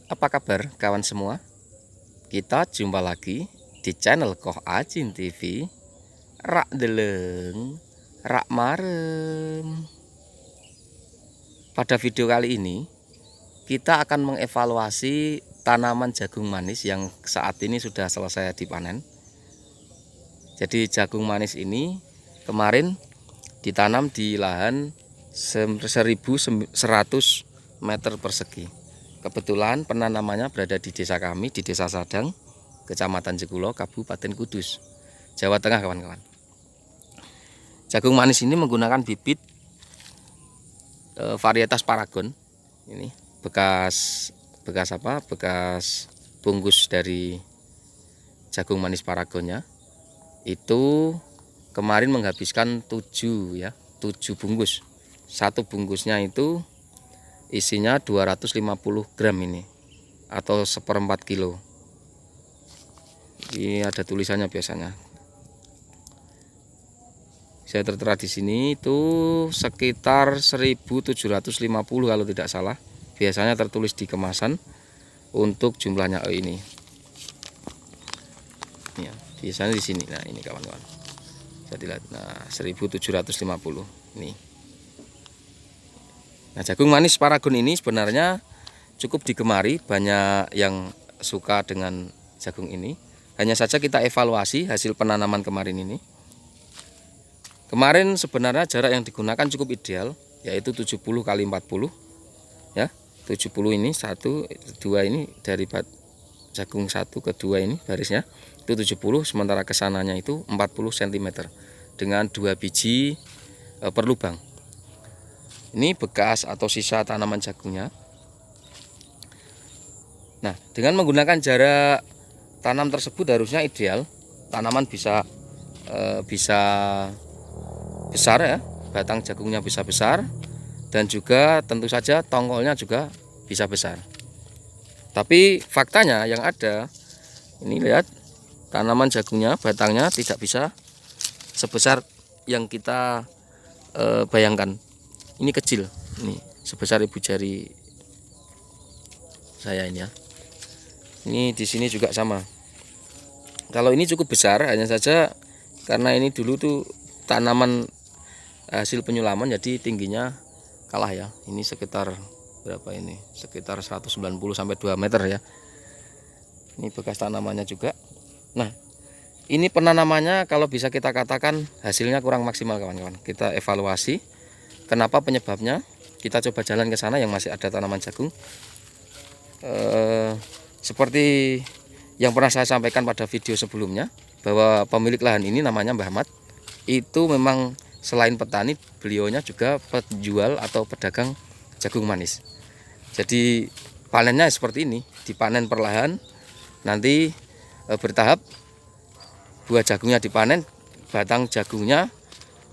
Apa kabar kawan semua? Kita jumpa lagi di channel Koh Ajin TV. Rak deleng, rak marem. Pada video kali ini kita akan mengevaluasi tanaman jagung manis yang saat ini sudah selesai dipanen. Jadi jagung manis ini kemarin ditanam di lahan 1100 meter persegi. Kebetulan penanamannya berada di desa kami, di Desa Sadang, Kecamatan Jekulo, Kabupaten Kudus, Jawa Tengah, kawan-kawan. Jagung manis ini menggunakan bibit varietas Paragon. Ini bekas bungkus dari jagung manis Paragonnya. Itu kemarin menghabiskan 7 bungkus. Satu bungkusnya itu isinya 250 gram ini, atau 1/4 kilo. Ini ada tulisannya biasanya. Saya tertera di sini itu sekitar 1750 kalau tidak salah. Biasanya tertulis di kemasan untuk jumlahnya ini. Ya, biasanya di sini. Nah, ini kawan-kawan. Bisa dilihat. Nah, 1750 ini. Nah, jagung manis Paragon ini sebenarnya cukup digemari, banyak yang suka dengan jagung ini. Hanya saja kita evaluasi hasil penanaman kemarin ini. Kemarin sebenarnya jarak yang digunakan cukup ideal, yaitu 70 kali 40. Ya, 70 ini 1, 2 ini dari jagung 1 ke 2 ini barisnya itu 70, sementara kesananya itu 40 cm dengan 2 biji per lubang. Ini bekas atau sisa tanaman jagungnya. Nah, dengan menggunakan jarak tanam tersebut harusnya ideal. Tanaman bisa besar ya, batang jagungnya bisa besar, dan juga tentu saja tongkolnya juga bisa besar. Tapi faktanya yang ada, ini lihat tanaman jagungnya, batangnya tidak bisa sebesar yang kita bayangkan. Ini kecil, ini sebesar ibu jari saya ini ya. Ini di sini juga sama. Kalau ini cukup besar, hanya saja karena ini dulu tuh tanaman hasil penyulaman, jadi tingginya kalah ya. Ini sekitar berapa ini? Sekitar 190 sampai 2 meter ya. Ini bekas tanamannya juga. Nah, ini penanamannya kalau bisa kita katakan hasilnya kurang maksimal, kawan-kawan. Kita evaluasi. Kenapa penyebabnya? Kita coba jalan ke sana yang masih ada tanaman jagung. Seperti yang pernah saya sampaikan pada video sebelumnya, bahwa pemilik lahan ini namanya Mbah Ahmad. Itu memang selain petani, beliaunya juga penjual atau pedagang jagung manis. Jadi panennya seperti ini, dipanen perlahan, nanti bertahap buah jagungnya dipanen, batang jagungnya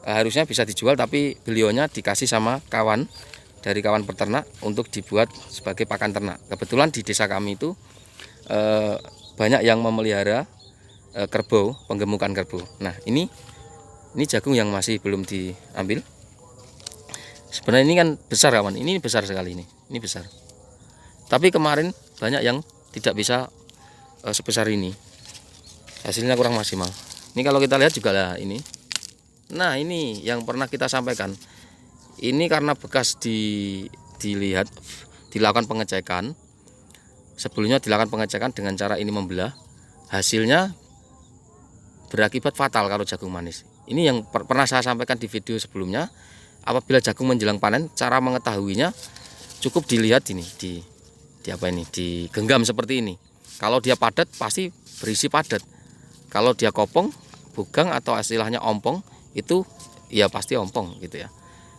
harusnya bisa dijual, tapi beliaunya dikasih sama kawan dari kawan peternak untuk dibuat sebagai pakan ternak. Kebetulan di desa kami itu banyak yang memelihara kerbau, penggemukan kerbau. Nah, ini jagung yang masih belum diambil. Sebenarnya ini kan besar, kawan. Ini besar sekali ini besar. Tapi kemarin banyak yang tidak bisa sebesar ini. Hasilnya kurang maksimal. Ini kalau kita lihat juga lah ini. Nah, ini yang pernah kita sampaikan. Ini karena bekas dilihat, dilakukan pengecekan. Sebelumnya dilakukan pengecekan dengan cara ini membelah. Hasilnya berakibat fatal kalau jagung manis. Ini yang pernah saya sampaikan di video sebelumnya. Apabila jagung menjelang panen, cara mengetahuinya cukup dilihat ini digenggam seperti ini. Kalau dia padat pasti berisi padat. Kalau dia kopong, bugang atau istilahnya ompong, itu ya pasti ompong gitu ya.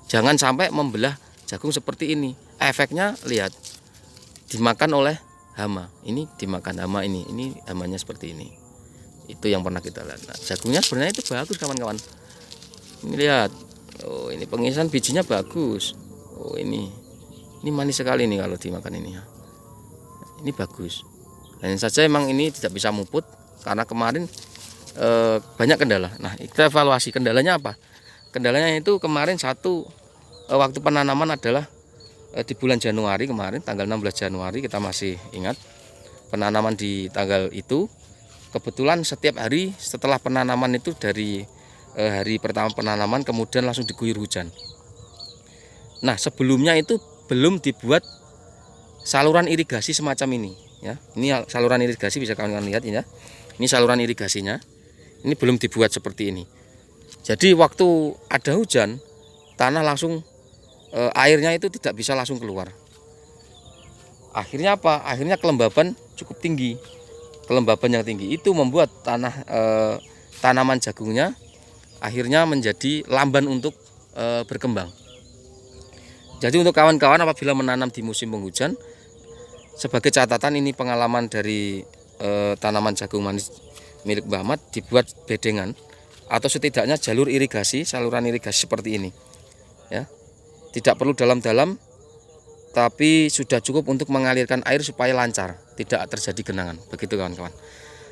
Jangan sampai membelah jagung seperti ini. Efeknya lihat, dimakan oleh hama. Ini dimakan hama, ini hamanya seperti ini. Itu yang pernah kita lihat. Nah, jagungnya sebenarnya itu bagus, kawan-kawan. Ini lihat. Oh, ini pengisian bijinya bagus. Oh, ini manis sekali nih kalau dimakan ini ya. Ini bagus. Hanya saja emang ini tidak bisa muput karena kemarin banyak kendala. Nah, kita evaluasi kendalanya apa? Kendalanya itu kemarin waktu penanaman adalah di bulan Januari kemarin, tanggal 16 Januari, kita masih ingat penanaman di tanggal itu. Kebetulan setiap hari setelah penanaman itu, dari hari pertama penanaman kemudian langsung diguyur hujan. Nah, sebelumnya itu belum dibuat saluran irigasi semacam ini ya. Ini saluran irigasi, bisa kawan-kawan lihat ini ya. Ini saluran irigasinya. Ini belum dibuat seperti ini. Jadi waktu ada hujan, tanah langsung airnya itu tidak bisa langsung keluar. Akhirnya apa? Akhirnya kelembaban cukup tinggi. Kelembaban yang tinggi itu membuat tanaman jagungnya akhirnya menjadi lamban untuk berkembang. Jadi untuk kawan-kawan apabila menanam di musim penghujan, sebagai catatan ini pengalaman dari tanaman jagung manis milik Mbah Ahmad, dibuat bedengan atau setidaknya jalur irigasi, saluran irigasi seperti ini ya. Tidak perlu dalam-dalam, tapi sudah cukup untuk mengalirkan air supaya lancar, tidak terjadi genangan. Begitu kawan-kawan.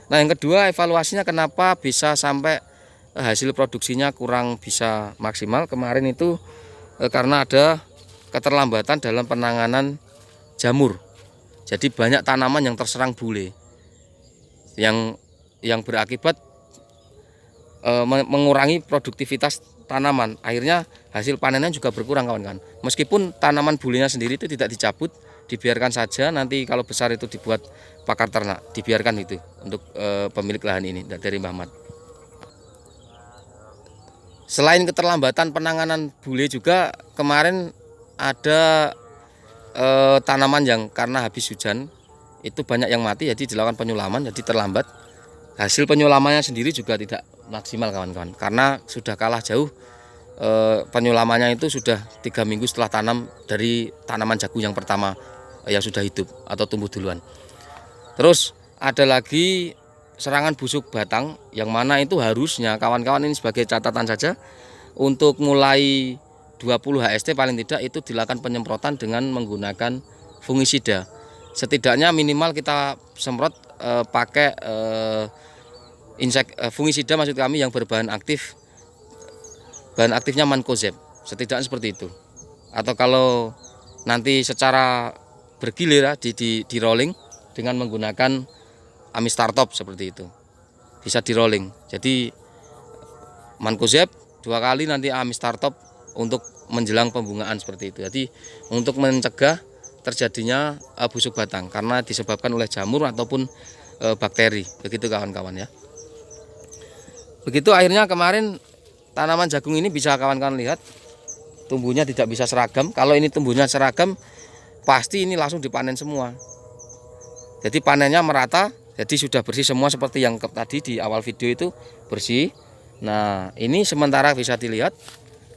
Nah, yang kedua, evaluasinya kenapa bisa sampai hasil produksinya kurang bisa maksimal kemarin itu karena ada keterlambatan dalam penanganan jamur. Jadi banyak tanaman yang terserang bule, yang berakibat mengurangi produktivitas tanaman. Akhirnya hasil panennya juga berkurang kawan-kawan. Meskipun tanaman bulenya sendiri itu tidak dicabut, dibiarkan saja, nanti kalau besar itu dibuat pakan ternak, dibiarkan itu untuk pemilik lahan ini dari Mbah Ahmad. Selain keterlambatan penanganan bule juga kemarin ada tanaman yang karena habis hujan itu banyak yang mati, jadi dilakukan penyulaman, jadi terlambat. Hasil penyulamannya sendiri juga tidak maksimal kawan-kawan, karena sudah kalah jauh. Penyulamannya itu sudah 3 minggu setelah tanam dari tanaman jagung yang pertama yang sudah hidup atau tumbuh duluan. Terus ada lagi serangan busuk batang, yang mana itu harusnya kawan-kawan ini sebagai catatan saja, untuk mulai 20 HST paling tidak itu dilakukan penyemprotan dengan menggunakan fungisida. Setidaknya minimal kita semprot pakai fungisida, maksud kami yang berbahan aktif, bahan aktifnya Mancozeb, setidaknya seperti itu. Atau kalau nanti secara bergilir ya, di rolling dengan menggunakan Amistartop seperti itu, bisa di rolling. Jadi Mancozeb 2 kali, nanti Amistartop untuk menjelang pembungaan seperti itu. Jadi untuk mencegah terjadinya busuk batang karena disebabkan oleh jamur ataupun bakteri. Begitu kawan-kawan ya. Begitu akhirnya kemarin tanaman jagung ini bisa kawan-kawan lihat tumbuhnya tidak bisa seragam. Kalau ini tumbuhnya seragam, pasti ini langsung dipanen semua. Jadi panennya merata, jadi sudah bersih semua seperti yang tadi di awal video itu bersih. Nah, ini sementara bisa dilihat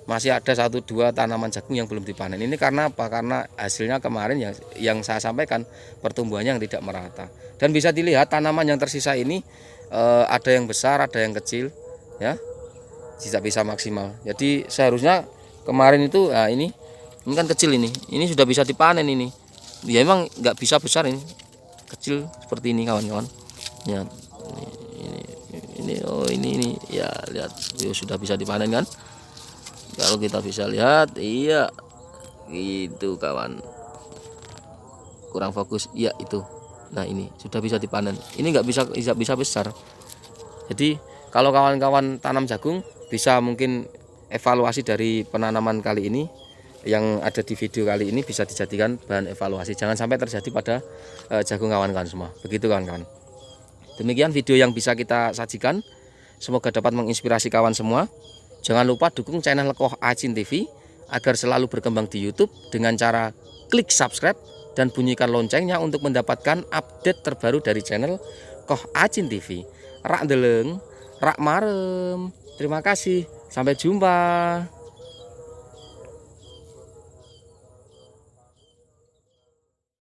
masih ada 1-2 tanaman jagung yang belum dipanen. Ini karena apa? Karena hasilnya kemarin yang saya sampaikan, pertumbuhannya yang tidak merata. Dan bisa dilihat tanaman yang tersisa ini ada yang besar, ada yang kecil ya. Tidak bisa maksimal. Jadi seharusnya kemarin itu ini kan kecil, ini sudah bisa dipanen ini. Ya emang nggak bisa besar, ini kecil seperti ini kawan-kawan. Ya, ini ya, lihat sudah bisa dipanen kan. Kalau kita bisa lihat, iya itu kawan, kurang fokus, iya itu. Nah, ini sudah bisa dipanen, ini nggak bisa besar. Jadi kalau kawan-kawan tanam jagung, bisa mungkin evaluasi dari penanaman kali ini yang ada di video kali ini, bisa dijadikan bahan evaluasi. Jangan sampai terjadi pada jagung kawan-kawan semua. Begitu kawan-kawan. Demikian video yang bisa kita sajikan, semoga dapat menginspirasi kawan semua. Jangan lupa dukung channel Koh Acin TV agar selalu berkembang di YouTube dengan cara klik subscribe dan bunyikan loncengnya untuk mendapatkan update terbaru dari channel Koh Acin TV. Rak deleng, rak marem. Terima kasih, sampai jumpa.